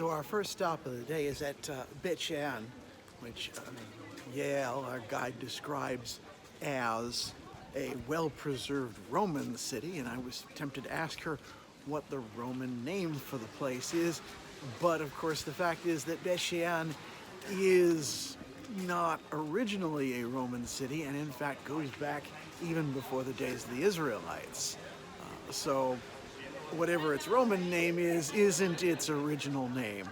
So our first stop of the day is at Bet Shean, which Yael, our guide, describes as a well-preserved Roman city, and I was tempted to ask her what the Roman name for the place is, but of course the fact is that Bet Shean is not originally a Roman city, and in fact goes back even before the days of the Israelites. So whatever its Roman name is, isn't its original name.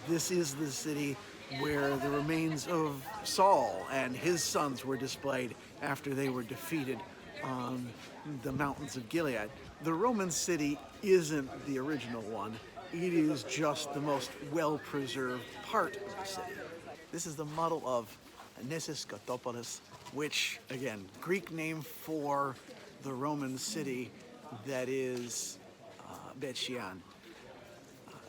This is the city where the remains of Saul and his sons were displayed after they were defeated on the mountains of Gilead. The Roman city isn't the original one. It is just the most well-preserved part of the city. This is the model of Nysa Scythopolis, which, again, Greek name for the Roman city that is Bet Shean.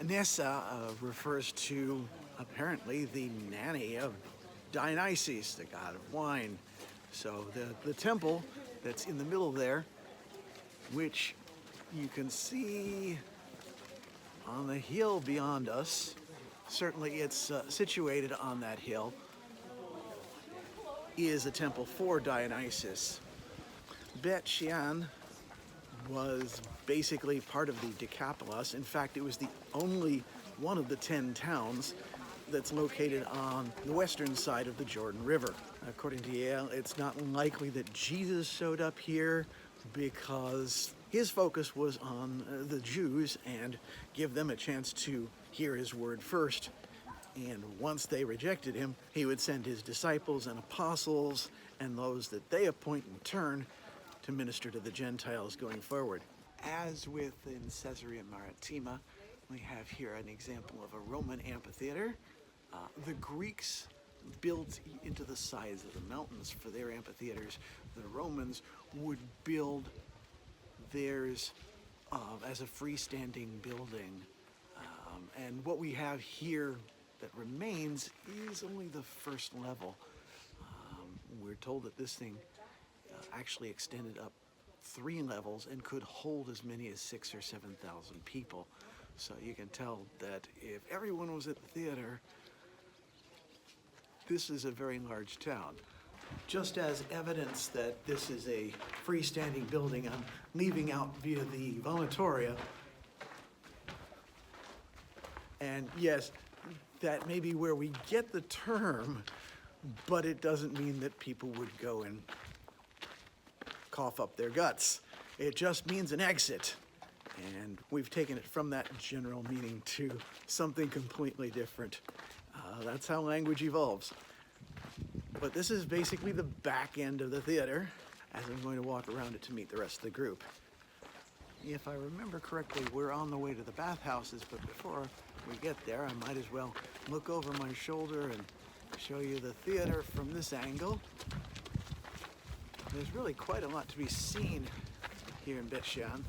Nysa refers to, apparently, the nanny of Dionysus, the god of wine. So the temple that's in the middle there, which you can see on the hill beyond us, certainly it's situated on that hill, is a temple for Dionysus. Bet Shean was basically part of the Decapolis. In fact, it was the only one of the 10 towns that's located on the western side of the Jordan River. According to Yale, it's not likely that Jesus showed up here because his focus was on the Jews and give them a chance to hear his word first. And once they rejected him, he would send his disciples and apostles and those that they appoint in turn to minister to the Gentiles going forward. As with in Caesarea Maritima, we have here an example of a Roman amphitheater. The Greeks built into the sides of the mountains for their amphitheaters. The Romans would build theirs as a freestanding building. And what we have here that remains is only the first level. We're told that this thing actually extended up 3 levels and could hold as many as 6,000 or 7,000 people. So you can tell that if everyone was at the theater, this is a very large town. Just as evidence that this is a freestanding building, I'm leaving out via the vomitoria. And yes, that may be where we get the term, but it doesn't mean that people would go and cough up their guts. It just means an exit. And we've taken it from that general meaning to something completely different. That's how language evolves. But this is basically the back end of the theater, as I'm going to walk around it to meet the rest of the group. If I remember correctly, we're on the way to the bathhouses, but before we get there, I might as well look over my shoulder and show you the theater from this angle. There's really quite a lot to be seen here in Bet Shean.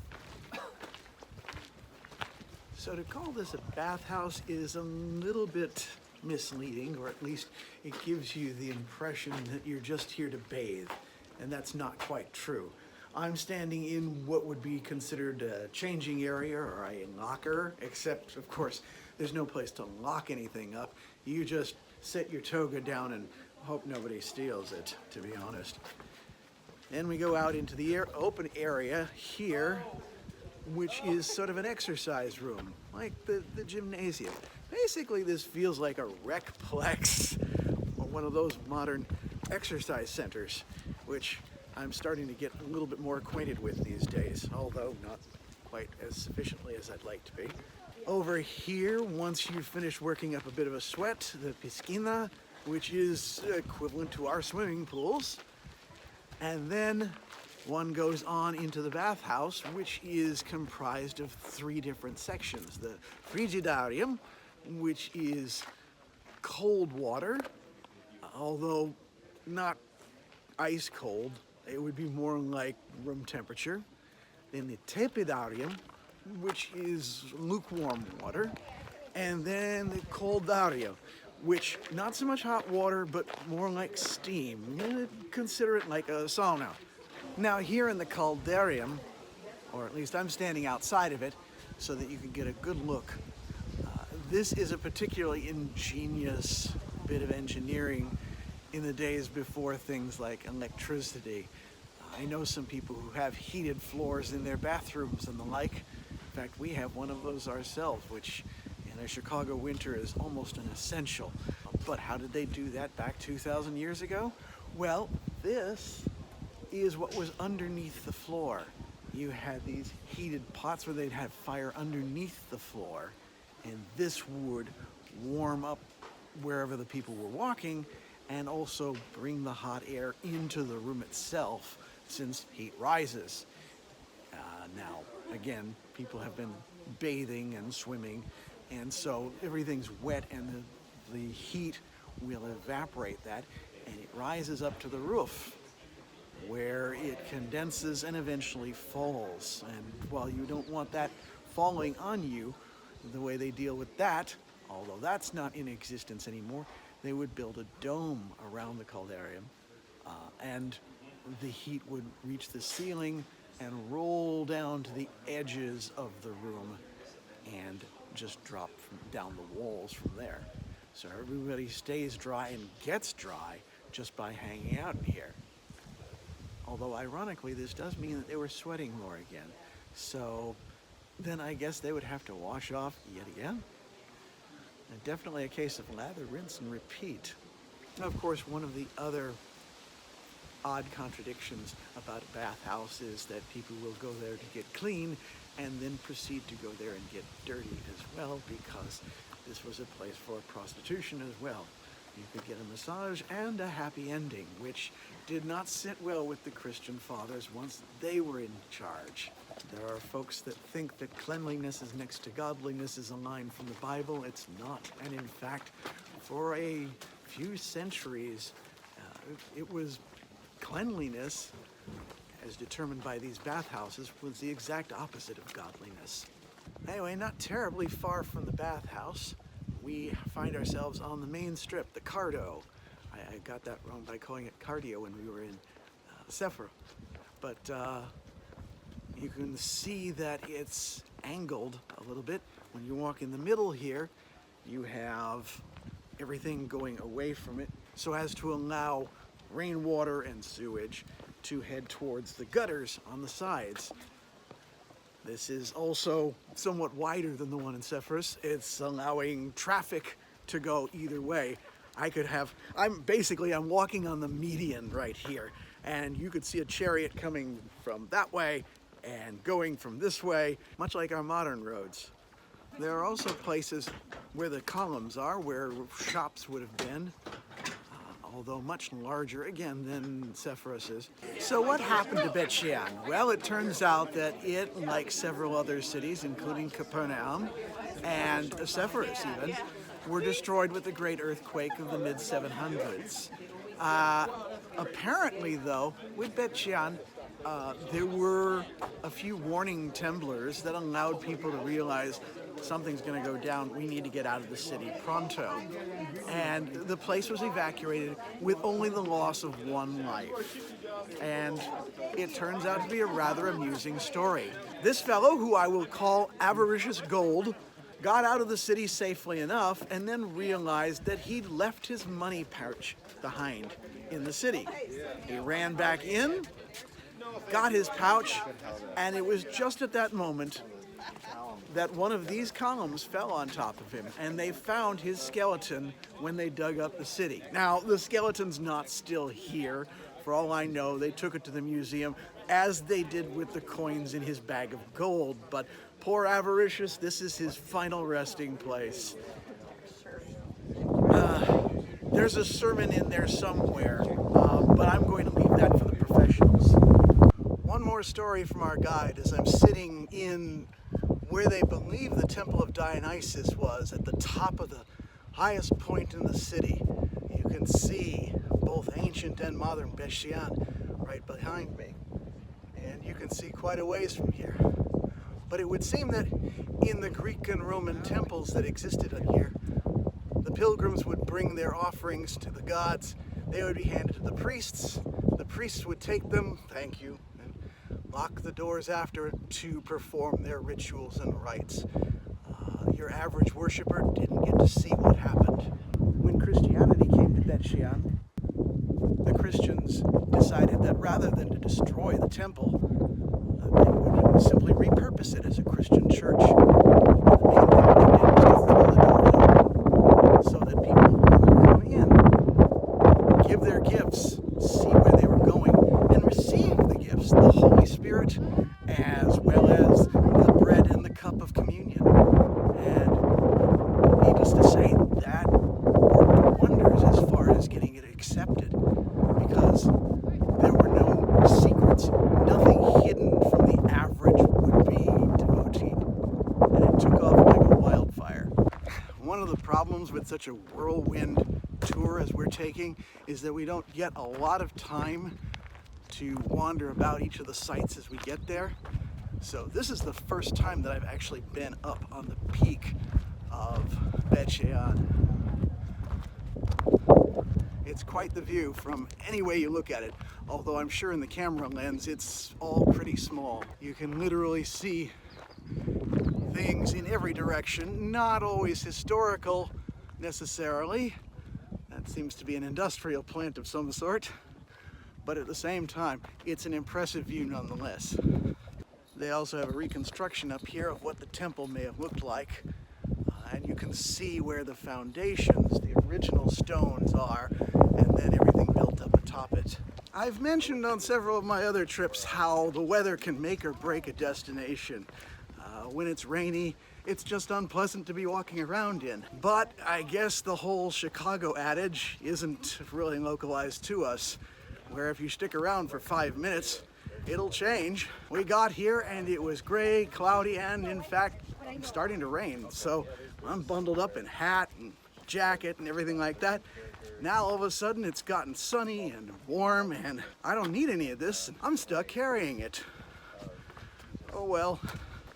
So to call this a bathhouse is a little bit misleading, or at least it gives you the impression that you're just here to bathe, and that's not quite true. I'm standing in what would be considered a changing area or a locker, except, of course, there's no place to lock anything up. You just set your toga down and hope nobody steals it, to be honest. Then we go out into the open area here, which is sort of an exercise room, like the gymnasium. Basically, this feels like a recplex, or one of those modern exercise centers, which I'm starting to get a little bit more acquainted with these days, although not quite as sufficiently as I'd like to be. Over here, once you finish working up a bit of a sweat, the piscina, which is equivalent to our swimming pools. And then one goes on into the bathhouse, which is comprised of 3 different sections. The frigidarium, which is cold water, although not ice cold. It would be more like room temperature. Then the tepidarium, which is lukewarm water. And then the coldarium, which not so much hot water, but more like steam. Consider it like a sauna. Now here in the caldarium, or at least I'm standing outside of it, so that you can get a good look. This is a particularly ingenious bit of engineering in the days before things like electricity. I know some people who have heated floors in their bathrooms and the like. In fact, we have one of those ourselves, which in a Chicago winter is almost an essential. But how did they do that back 2,000 years ago? Well, this is what was underneath the floor. You had these heated pots where they'd have fire underneath the floor, and this would warm up wherever the people were walking and also bring the hot air into the room itself, since heat rises. Now, again, people have been bathing and swimming, and so everything's wet, and the heat will evaporate that, and it rises up to the roof, where it condenses and eventually falls. And while you don't want that falling on you, the way they deal with that, although that's not in existence anymore, they would build a dome around the caldarium, and the heat would reach the ceiling and roll down to the edges of the room and just drop down the walls from there. So everybody stays dry and gets dry just by hanging out in here. Although ironically, this does mean that they were sweating more again. So then I guess they would have to wash off yet again. And definitely a case of lather, rinse, and repeat. Of course, one of the other odd contradictions about a bathhouse is that people will go there to get clean and then proceed to go there and get dirty as well, because this was a place for prostitution as well. You could get a massage and a happy ending, which did not sit well with the Christian fathers once they were in charge. There are folks that think that cleanliness is next to godliness is a line from the Bible. It's not. And in fact, for a few centuries, it was cleanliness, as determined by these bathhouses, was the exact opposite of godliness. Anyway, not terribly far from the bathhouse, we find ourselves on the main strip, the Cardo. I got that wrong by calling it cardio when we were in Sephora. But you can see that it's angled a little bit. When you walk in the middle here, you have everything going away from it so as to allow rainwater and sewage to head towards the gutters on the sides. This is also somewhat wider than the one in Sepphoris. It's allowing traffic to go either way. I'm walking on the median right here, and you could see a chariot coming from that way and going from this way, much like our modern roads. There are also places where the columns are, where shops would have been, although much larger, again, than Sepphoris is. So what happened to Bet Shean? Well, it turns out that it, like several other cities, including Capernaum and Sepphoris even, were destroyed with the great earthquake of the mid-700s. Apparently, though, with Bet Shean, there were a few warning temblors that allowed people to realize something's going to go down. We need to get out of the city pronto. And the place was evacuated with only the loss of one life. And it turns out to be a rather amusing story. This fellow, who I will call Avaricious Gold, got out of the city safely enough and then realized that he'd left his money pouch behind in the city. He ran back in, got his pouch, and it was just at that moment that one of these columns fell on top of him, and they found his skeleton when they dug up the city. Now, the skeleton's not still here. For all I know, they took it to the museum, as they did with the coins in his bag of gold. But poor Avaricious, this is his final resting place. There's a sermon in there somewhere, but I'm going to leave that for the professionals. One more story from our guide as I'm sitting in where they believe the Temple of Dionysus was, at the top of the highest point in the city. You can see both ancient and modern Bet Shean right behind me. And you can see quite a ways from here. But it would seem that in the Greek and Roman temples that existed on here, the pilgrims would bring their offerings to the gods. They would be handed to the priests. The priests would take them, thank you, lock the doors after to perform their rituals and rites. your average worshiper didn't get to see what happened. When Christianity came to Bet Shean, the Christians decided that rather than to destroy the temple, they would simply repurpose it as a Christian church. And the main thing they did was to throw the doors open so that people could come in, give their gifts, see where they were going, and receive the gifts, the Holy Spirit, as well as the bread and the cup of communion. And needless to say, that worked wonders as far as getting it accepted, because there were no secrets, nothing hidden from the average would-be devotee, and it took off like a wildfire. One of the problems with such a whirlwind tour as we're taking is that we don't get a lot of time to wander about each of the sites as we get there. So this is the first time that I've actually been up on the peak of Bet Shean. It's quite the view from any way you look at it, although I'm sure in the camera lens it's all pretty small. You can literally see things in every direction, not always historical necessarily. That seems to be an industrial plant of some sort, but at the same time, it's an impressive view nonetheless. They also have a reconstruction up here of what the temple may have looked like, and you can see where the foundations, the original stones are, and then everything built up atop it. I've mentioned on several of my other trips how the weather can make or break a destination. When it's rainy, it's just unpleasant to be walking around in. But I guess the whole Chicago adage isn't really localized to us, where if you stick around for 5 minutes, it'll change. We got here and it was gray, cloudy, and in fact, starting to rain. So I'm bundled up in hat and jacket and everything like that. Now all of a sudden it's gotten sunny and warm and I don't need any of this. I'm stuck carrying it. Oh well,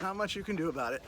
not much you can do about it.